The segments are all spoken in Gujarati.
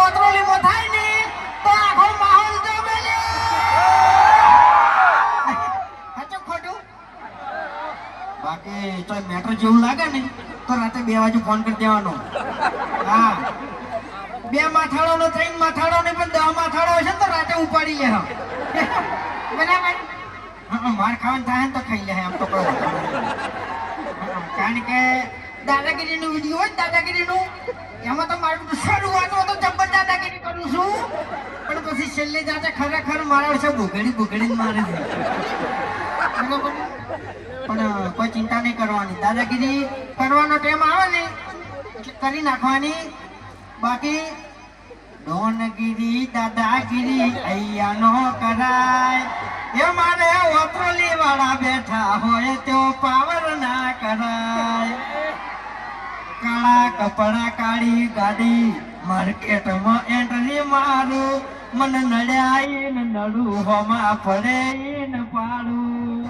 ઓતરોલીમાં થાય ને તો આખો માહોલ જમે લે. સાચું ખોટું? બાકી તો મેટર જેવું લાગે ને તો રાતે 2 વાગે ફોન કરી દેવાનો. હા 2 માથાળો નો 3 માથાળો ને પણ 10 માથાળો હશે તો રાતે ઉપાડી લે. બરાબર. માર ખાવાનું થાય ને તો ખાઈ લે એમ તો કહો. કારણ કે દાદાગીરીનું વિડીયો હોય દાદાગીરીનું એમાં તો મારું શરૂઆત તો જબ્બર દાદાગીરી કરું છું પણ પછી છેલ્લે જાતે ખરેખર મારા વર્ષે બુગડીને મારે છે. બરાબર. પણ કોઈ ચિંતા નહીં કરવાની. દાદાગીરી કરવાનો ટાઈમ આવે ને એટલે કરી નાખવાની. બાકી ડોનગીરી દાદાગીરી અહીંયા નો કરાય. એ મારે ઓતરોલી વાળા બેઠા હોય તો પાવર ના કરાય. કાળા કપડા કાળી ગાડી માર્કેટમાં એન્ટ્રી મારું મન નડ્યા ને નડું હોમાં પડે ને પાડું.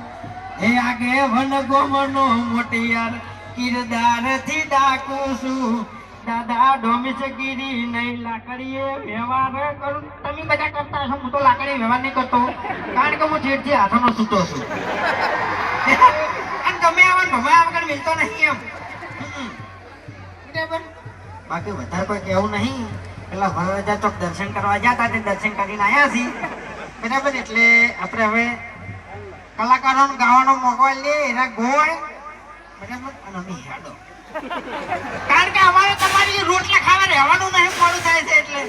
એ આગે વન ગોમનો મોટિયાર કિરદાર થી ડાકું છું. દાદા ડોમિસગીરી નહીં લાકડીએ વ્યવહાર કરું. તમે બધા કરતા છો હું તો લાકડી વ્યવહાર નહીં કરતો કારણ કે હું જેટથી હાથોનો છૂટો છું. અને ગમે આગળ મિલતો નહીં એમ. બરાબર. બાકી વધારે કોઈ કેવું નહીં. પેલા વરરાજા ચોક દર્શન કરવા જતા તે દર્શન કરીને આવ્યા છીએ. બરાબર. એટલે આપણે હવે કલાકારોને ગાવાનો મોકો લે એના ગોળ. બરાબર. અને અમે હેડો કારણ કે અમારે તમારી રોટલા ખાવા રહેવાનું નહીં મોડું થાય છે એટલે